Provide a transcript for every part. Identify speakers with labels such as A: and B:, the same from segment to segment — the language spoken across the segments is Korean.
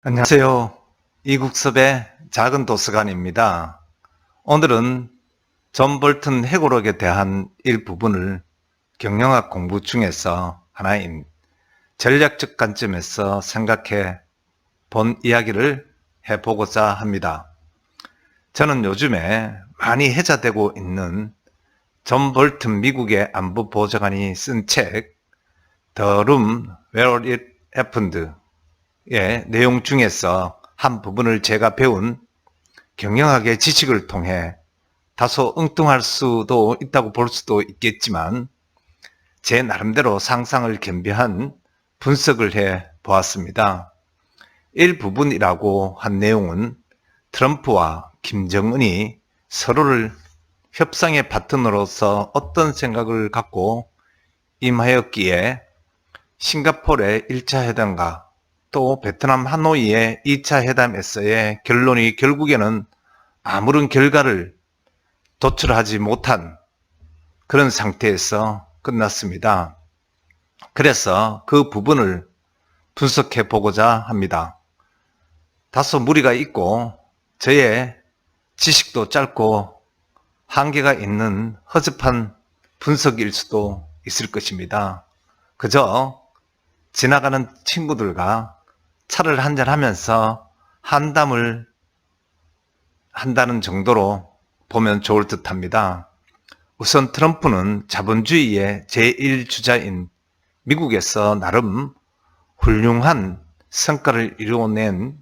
A: 안녕하세요. 이국섭의 작은 도서관입니다. 오늘은 존 볼튼 회고록에 대한 일부분을 경영학 공부 중에서 하나인 전략적 관점에서 생각해 본 이야기를 해보고자 합니다. 저는 요즘에 많이 회자되고 있는 존 볼튼 미국의 안보보좌관이 쓴 책 The Room Where It Happened 내용 중에서 한 부분을 제가 배운 경영학의 지식을 통해 다소 엉뚱할 수도 있다고 볼 수도 있겠지만 제 나름대로 상상을 겸비한 분석을 해 보았습니다. 일부분이라고 한 내용은 트럼프와 김정은이 서로를 협상의 파트너로서 어떤 생각을 갖고 임하였기에 싱가포르의 1차 회담과 또 베트남 하노이의 2차 회담에서의 결론이 결국에는 아무런 결과를 도출하지 못한 그런 상태에서 끝났습니다. 그래서 그 부분을 분석해 보고자 합니다. 다소 무리가 있고 저의 지식도 짧고 한계가 있는 허접한 분석일 수도 있을 것입니다. 그저 지나가는 친구들과 차를 한잔하면서 한담을 한다는 정도로 보면 좋을 듯 합니다. 우선 트럼프는 자본주의의 제1주자인 미국에서 나름 훌륭한 성과를 이루어낸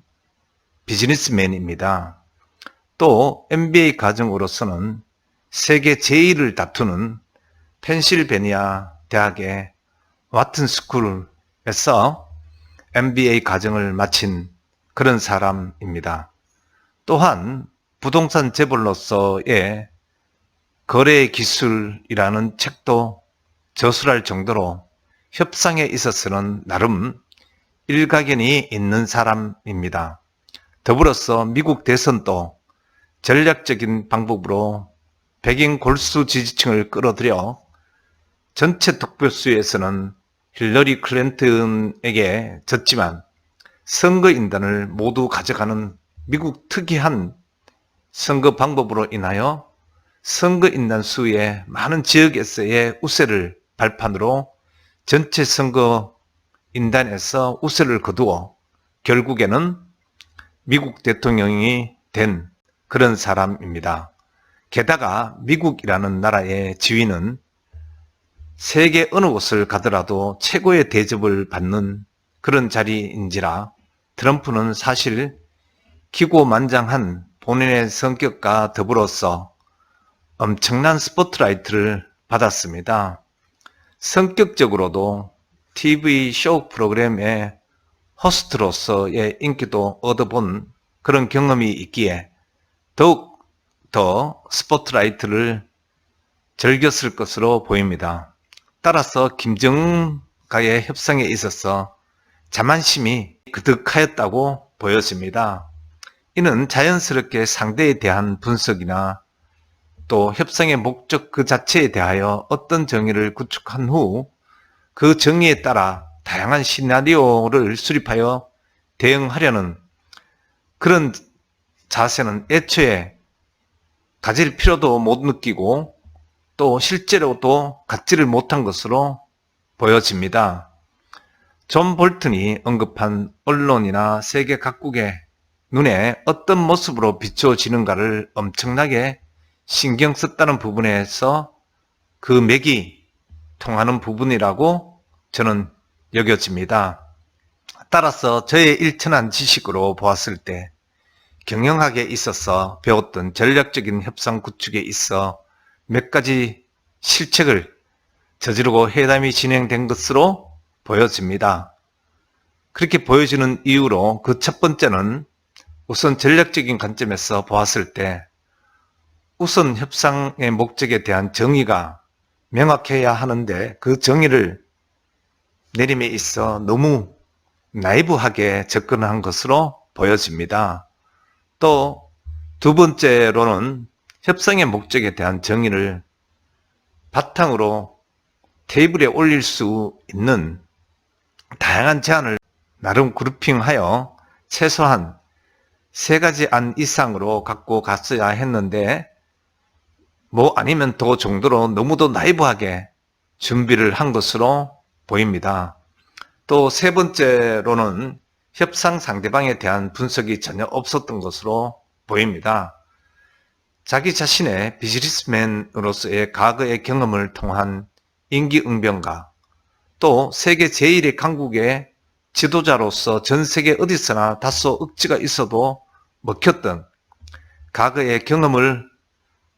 A: 비즈니스맨입니다. 또 MBA 과정으로서는 세계 제1을 다투는 펜실베니아 대학의 와튼 스쿨에서 MBA 과정을 마친 그런 사람입니다. 또한 부동산 재벌로서의 거래 기술이라는 책도 저술할 정도로 협상에 있어서는 나름 일가견이 있는 사람입니다. 더불어서 미국 대선도 전략적인 방법으로 백인 골수 지지층을 끌어들여 전체 득표수에서는 힐러리 클린턴에게 졌지만 선거인단을 모두 가져가는 미국 특이한 선거 방법으로 인하여 선거인단 수의 많은 지역에서의 우세를 발판으로 전체 선거인단에서 우세를 거두어 결국에는 미국 대통령이 된 그런 사람입니다. 게다가 미국이라는 나라의 지위는 세계 어느 곳을 가더라도 최고의 대접을 받는 그런 자리인지라 트럼프는 사실 기고만장한 본인의 성격과 더불어서 엄청난 스포트라이트를 받았습니다. 성격적으로도 TV 쇼 프로그램의 호스트로서의 인기도 얻어본 그런 경험이 있기에 더욱 더 스포트라이트를 즐겼을 것으로 보입니다. 따라서 김정은과의 협상에 있어서 자만심이 그득하였다고 보여집니다. 이는 자연스럽게 상대에 대한 분석이나 또 협상의 목적 그 자체에 대하여 어떤 정의를 구축한 후 그 정의에 따라 다양한 시나리오를 수립하여 대응하려는 그런 자세는 애초에 가질 필요도 못 느끼고 또 실제로도 갖지를 못한 것으로 보여집니다. 존 볼튼이 언급한 언론이나 세계 각국의 눈에 어떤 모습으로 비춰지는가를 엄청나게 신경 썼다는 부분에서 그 맥이 통하는 부분이라고 저는 여겨집니다. 따라서 저의 일천한 지식으로 보았을 때 경영학에 있어서 배웠던 전략적인 협상 구축에 있어 몇 가지 실책을 저지르고 회담이 진행된 것으로 보여집니다. 그렇게 보여지는 이유로 그 첫 번째는 우선 전략적인 관점에서 보았을 때 우선 협상의 목적에 대한 정의가 명확해야 하는데 그 정의를 내림에 있어 너무 나이브하게 접근한 것으로 보여집니다. 또 두 번째로는 협상의 목적에 대한 정의를 바탕으로 테이블에 올릴 수 있는 다양한 제안을 나름 그룹핑하여 최소한 3가지 안 이상으로 갖고 갔어야 했는데 뭐 아니면 더 정도로 너무도 나이브하게 준비를 한 것으로 보입니다. 또 3번째로는 협상 상대방에 대한 분석이 전혀 없었던 것으로 보입니다. 자기 자신의 비즈니스맨으로서의 과거의 경험을 통한 임기응변과 또 세계 제1의 강국의 지도자로서 전 세계 어디서나 다소 억지가 있어도 먹혔던 과거의 경험을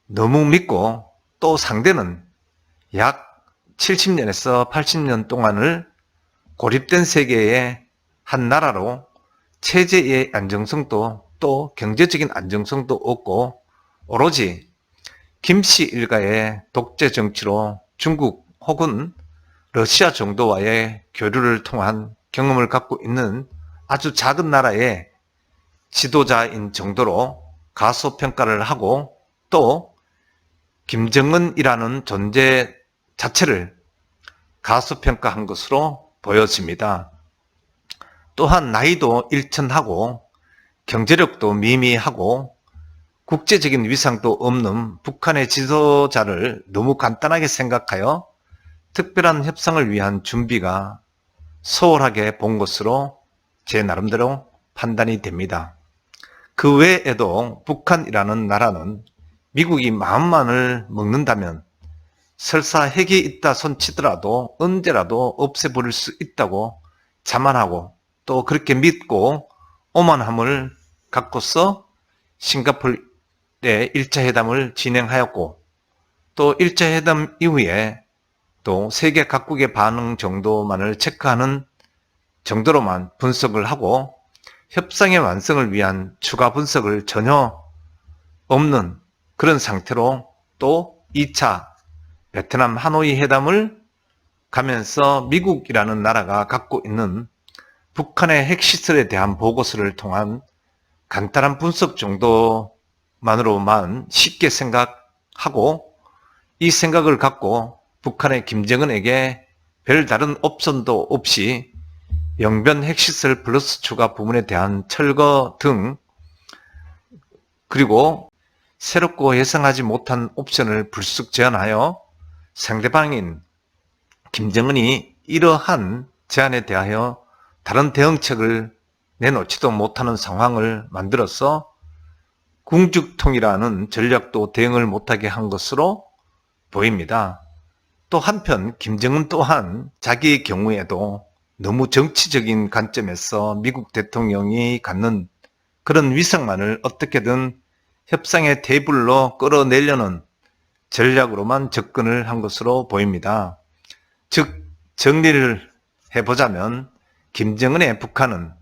A: 너무 믿고 또 상대는 약 70년에서 80년 동안을 고립된 세계의 한 나라로 체제의 안정성도 또 경제적인 안정성도 없고 오로지 김씨 일가의 독재 정치로 중국 혹은 러시아 정도와의 교류를 통한 경험을 갖고 있는 아주 작은 나라의 지도자인 정도로 가소평가를 하고 또 김정은이라는 존재 자체를 가소평가한 것으로 보여집니다. 또한 나이도 일천하고 경제력도 미미하고 국제적인 위상도 없는 북한의 지도자를 너무 간단하게 생각하여 특별한 협상을 위한 준비가 소홀하게 본 것으로 제 나름대로 판단이 됩니다. 그 외에도 북한이라는 나라는 미국이 마음만을 먹는다면 설사 핵이 있다 손치더라도 언제라도 없애버릴 수 있다고 자만하고 또 그렇게 믿고 오만함을 갖고서 싱가포르에 1차 회담을 진행하였고 또 1차 회담 이후에 또 세계 각국의 반응 정도만을 체크하는 정도로만 분석을 하고 협상의 완성을 위한 추가 분석을 전혀 없는 그런 상태로 또 2차 베트남 하노이 회담을 가면서 미국이라는 나라가 갖고 있는 북한의 핵시설에 대한 보고서를 통한 간단한 분석 정도만으로만 쉽게 생각하고 이 생각을 갖고 북한의 김정은에게 별다른 옵션도 없이 영변 핵시설 플러스 추가 부분에 대한 철거 등 그리고 새롭고 예상하지 못한 옵션을 불쑥 제안하여 상대방인 김정은이 이러한 제안에 대하여 다른 대응책을 내놓지도 못하는 상황을 만들어서 궁죽통이라는 전략도 대응을 못하게 한 것으로 보입니다. 또 한편 김정은 또한 자기의 경우에도 너무 정치적인 관점에서 미국 대통령이 갖는 그런 위상만을 어떻게든 협상의 테이블로 끌어내려는 전략으로만 접근을 한 것으로 보입니다. 즉 정리를 해보자면 김정은의 북한은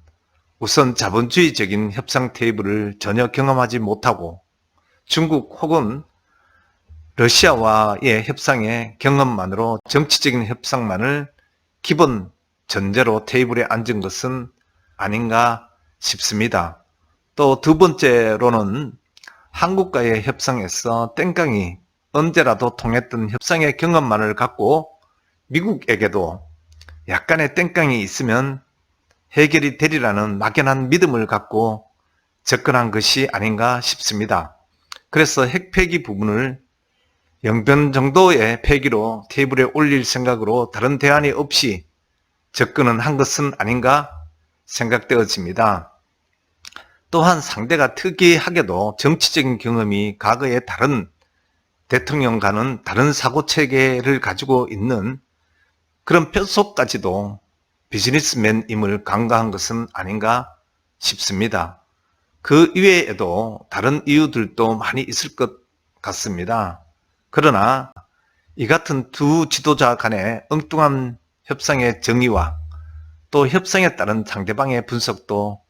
A: 우선 자본주의적인 협상 테이블을 전혀 경험하지 못하고 중국 혹은 러시아와의 협상의 경험만으로 정치적인 협상만을 기본 전제로 테이블에 앉은 것은 아닌가 싶습니다. 또 두 번째로는 한국과의 협상에서 땡깡이 언제라도 통했던 협상의 경험만을 갖고 미국에게도 약간의 땡깡이 있으면 해결이 되리라는 막연한 믿음을 갖고 접근한 것이 아닌가 싶습니다. 그래서 핵폐기 부분을 영변 정도의 폐기로 테이블에 올릴 생각으로 다른 대안이 없이 접근은 한 것은 아닌가 생각되어집니다. 또한 상대가 특이하게도 정치적인 경험이 과거의 다른 대통령과는 다른 사고체계를 가지고 있는 그런 뼛속까지도 비즈니스맨임을 간과한 것은 아닌가 싶습니다. 그 이외에도 다른 이유들도 많이 있을 것 같습니다. 그러나 이 같은 두 지도자 간의 엉뚱한 협상의 정의와 또 협상에 따른 상대방의 분석도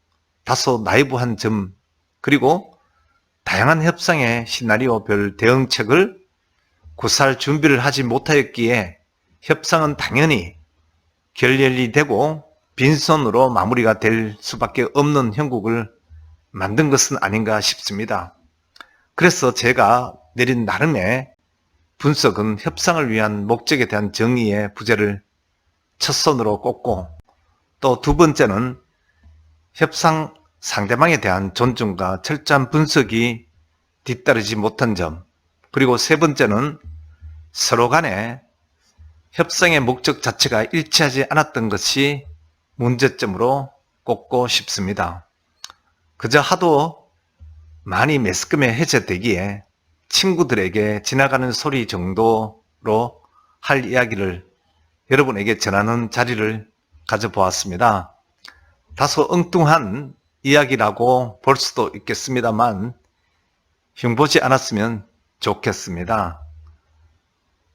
A: 다소 나이브한 점 그리고 다양한 협상의 시나리오별 대응책을 구사할 준비를 하지 못하였기에 협상은 당연히 결렬이 되고 빈손으로 마무리가 될 수밖에 없는 형국을 만든 것은 아닌가 싶습니다. 그래서 제가 내린 나름의 분석은 협상을 위한 목적에 대한 정의의 부재를 첫선으로 꼽고 또 두 번째는 협상 상대방에 대한 존중과 철저한 분석이 뒤따르지 못한 점, 그리고 세 번째는 서로 간에 협상의 목적 자체가 일치하지 않았던 것이 문제점으로 꼽고 싶습니다. 그저 하도 많이 매스컴에 해제되기에 친구들에게 지나가는 소리 정도로 할 이야기를 여러분에게 전하는 자리를 가져보았습니다. 다소 엉뚱한 이야기라고 볼 수도 있겠습니다만 흉보지 않았으면 좋겠습니다.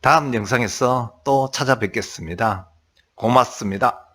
A: 다음 영상에서 또 찾아뵙겠습니다. 고맙습니다.